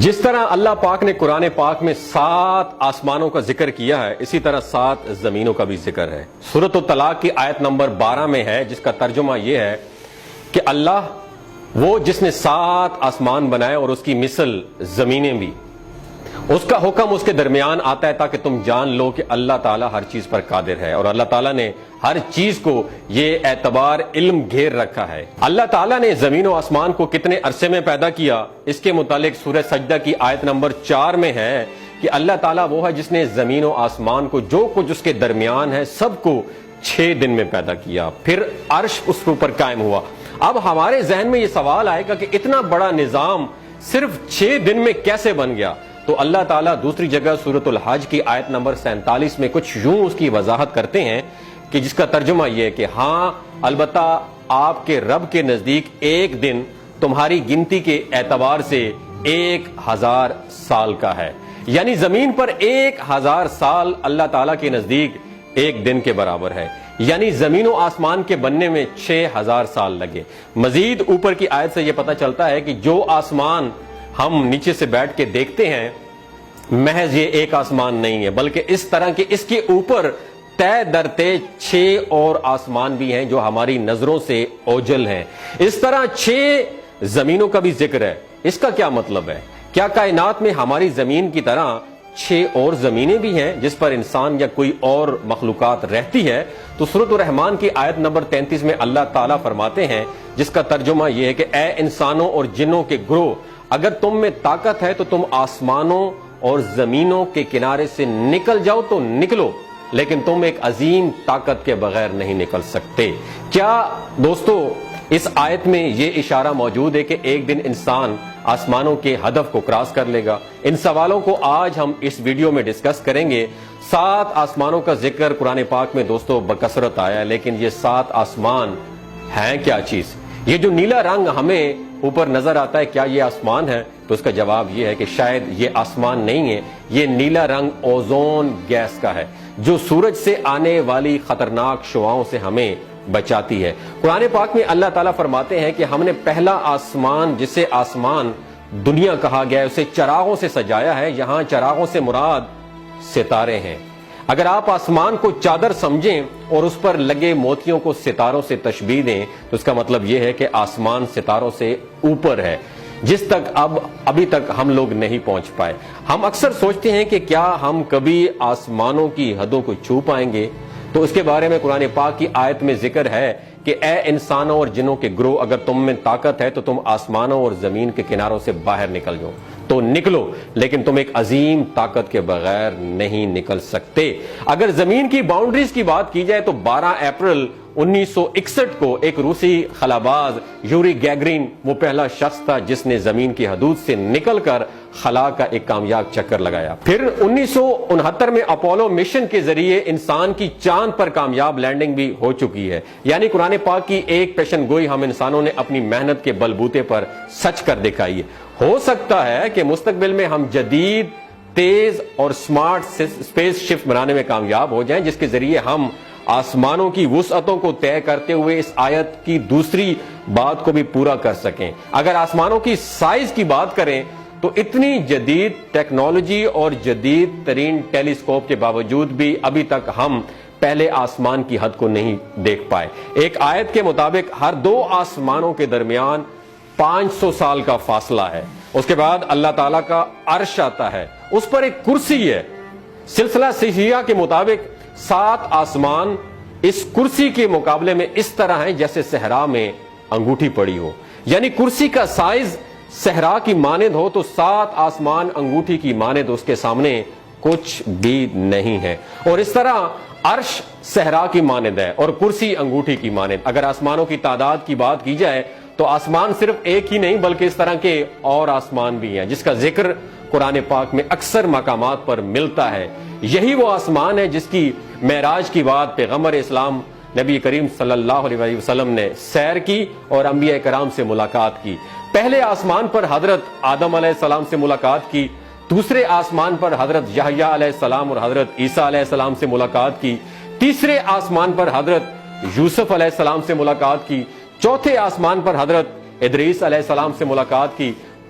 جس طرح اللہ پاک نے قرآن پاک میں 7 آسمانوں کا ذکر کیا ہے، اسی طرح 7 زمینوں کا بھی ذکر ہے۔ سورۃ الطلاق کی آیت نمبر 12 میں ہے، جس کا ترجمہ یہ ہے کہ اللہ وہ جس نے 7 آسمان بنائے اور اس کی مثل زمینیں بھی، اس کا حکم اس کے درمیان آتا ہے تاکہ تم جان لو کہ اللہ تعالیٰ ہر چیز پر قادر ہے، اور اللہ تعالیٰ نے ہر چیز کو یہ اعتبار علم گھیر رکھا ہے۔ اللہ تعالیٰ نے زمین و آسمان کو کتنے عرصے میں پیدا کیا، اس کے متعلق سورہ سجدہ کی آیت نمبر 4 میں ہے کہ اللہ تعالیٰ وہ ہے جس نے زمین و آسمان کو جو کچھ اس کے درمیان ہے سب کو 6 دن میں پیدا کیا، پھر عرش اس کے اوپر قائم ہوا۔ اب ہمارے ذہن میں یہ سوال آئے گا کہ اتنا بڑا نظام صرف 6 دن میں کیسے بن گیا؟ تو اللہ تعالیٰ دوسری جگہ سورۃ الحج کی آیت نمبر 47 میں کچھ یوں اس کی وضاحت کرتے ہیں کہ جس کا ترجمہ یہ ہے کہ ہاں البتہ آپ کے رب کے نزدیک ایک دن تمہاری گنتی کے اعتبار سے 1000 سال کا ہے، یعنی زمین پر 1000 سال اللہ تعالیٰ کے نزدیک ایک دن کے برابر ہے، یعنی زمین و آسمان کے بننے میں 6000 سال لگے۔ مزید اوپر کی آیت سے یہ پتہ چلتا ہے کہ جو آسمان ہم نیچے سے بیٹھ کے دیکھتے ہیں محض یہ ایک آسمان نہیں ہے، بلکہ اس طرح کے اس کے اوپر طے در طے 6 اور آسمان بھی ہیں جو ہماری نظروں سے اوجھل ہیں۔ اس طرح 6 زمینوں کا بھی ذکر ہے۔ اس کا کیا مطلب ہے؟ کیا کائنات میں ہماری زمین کی طرح 6 اور زمینیں بھی ہیں جس پر انسان یا کوئی اور مخلوقات رہتی ہے؟ تو سورۃ الرحمن کی آیت نمبر 33 میں اللہ تعالیٰ فرماتے ہیں، جس کا ترجمہ یہ ہے کہ اے انسانوں اور جنوں کے گروہ، اگر تم میں طاقت ہے تو تم آسمانوں اور زمینوں کے کنارے سے نکل جاؤ تو نکلو، لیکن تم ایک عظیم طاقت کے بغیر نہیں نکل سکتے۔ کیا دوستو اس آیت میں یہ اشارہ موجود ہے کہ ایک دن انسان آسمانوں کے ہدف کو کراس کر لے گا؟ ان سوالوں کو آج ہم اس ویڈیو میں ڈسکس کریں گے۔ 7 آسمانوں کا ذکر قرآن پاک میں دوستو بکثرت آیا ہے، لیکن یہ 7 آسمان ہیں کیا چیز؟ یہ جو نیلا رنگ ہمیں اوپر نظر آتا ہے، کیا یہ آسمان ہے؟ تو اس کا جواب یہ ہے کہ شاید یہ آسمان نہیں ہے، یہ نیلا رنگ اوزون گیس کا ہے جو سورج سے آنے والی خطرناک شعاؤں سے ہمیں بچاتی ہے۔ قرآن پاک میں اللہ تعالیٰ فرماتے ہیں کہ ہم نے پہلا آسمان، جسے آسمان دنیا کہا گیا ہے، اسے چراغوں سے سجایا ہے۔ یہاں چراغوں سے مراد ستارے ہیں۔ اگر آپ آسمان کو چادر سمجھیں اور اس پر لگے موتیوں کو ستاروں سے تشبیہ دیں تو اس کا مطلب یہ ہے کہ آسمان ستاروں سے اوپر ہے، جس تک ابھی تک ہم لوگ نہیں پہنچ پائے۔ ہم اکثر سوچتے ہیں کہ کیا ہم کبھی آسمانوں کی حدوں کو چھو پائیں گے؟ تو اس کے بارے میں قرآن پاک کی آیت میں ذکر ہے کہ اے انسانوں اور جنوں کے گروہ، اگر تم میں طاقت ہے تو تم آسمانوں اور زمین کے کناروں سے باہر نکل جاؤ تو نکلو، لیکن تم ایک عظیم طاقت کے بغیر نہیں نکل سکتے۔ اگر زمین کی باؤنڈریز کی بات کی جائے تو 12 اپریل 1961 کو ایک روسی خلاباز یوری گیگرین وہ پہلا شخص تھا جس نے زمین کی حدود سے نکل کر خلا کا ایک کامیاب چکر لگایا۔ پھر 1969 میں اپولو مشن کے ذریعے انسان کی چاند پر کامیاب لینڈنگ بھی ہو چکی ہے۔ یعنی قرآن پاک کی ایک پیشن گوئی ہم انسانوں نے اپنی محنت کے بلبوتے پر سچ کر دکھائی ہے۔ ہو سکتا ہے کہ مستقبل میں ہم جدید، تیز اور سمارٹ اسپیس شپ بنانے میں کامیاب ہو جائیں، جس کے ذریعے ہم آسمانوں کی وسعتوں کو طے کرتے ہوئے اس آیت کی دوسری بات کو بھی پورا کر سکیں۔ اگر آسمانوں کی سائز کی بات کریں تو اتنی جدید ٹیکنالوجی اور جدید ترین ٹیلیسکوپ کے باوجود بھی ابھی تک ہم پہلے آسمان کی حد کو نہیں دیکھ پائے۔ ایک آیت کے مطابق ہر 2 آسمانوں کے درمیان 500 سال کا فاصلہ ہے۔ اس کے بعد اللہ تعالیٰ کا عرش آتا ہے، اس پر ایک کرسی ہے۔ سلسلہ صحیحہ کے مطابق 7 آسمان اس کرسی کے مقابلے میں اس طرح ہیں جیسے صحرا میں انگوٹھی پڑی ہو، یعنی کرسی کا سائز صحرا کی مانند ہو تو 7 آسمان انگوٹھی کی مانند اس کے سامنے کچھ بھی نہیں ہے۔ اور اس طرح عرش صحرا کی مانند ہے اور کرسی انگوٹھی کی مانند۔ اگر آسمانوں کی تعداد کی بات کی جائے تو آسمان صرف ایک ہی نہیں بلکہ اس طرح کے اور آسمان بھی ہیں جس کا ذکر قرآن پاک میں اکثر مقامات پر ملتا ہے۔ یہی وہ آسمان ہے جس کی معراج کی بات پیغمبر اسلام نبی کریم صلی اللہ علیہ وسلم نے سیر کی اور انبیاء کرام سے ملاقات کی۔ پہلے آسمان پر حضرت آدم علیہ السلام سے ملاقات کی، دوسرے آسمان پر حضرت یحییٰ علیہ السلام اور حضرت عیسیٰ علیہ السلام سے ملاقات کی، تیسرے آسمان پر حضرت یوسف علیہ السلام سے ملاقات کی، چوتھے آسمان پر حضرت ادریس علیہ السلام سے ملاقات کی،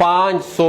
500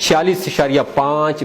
46.5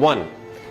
1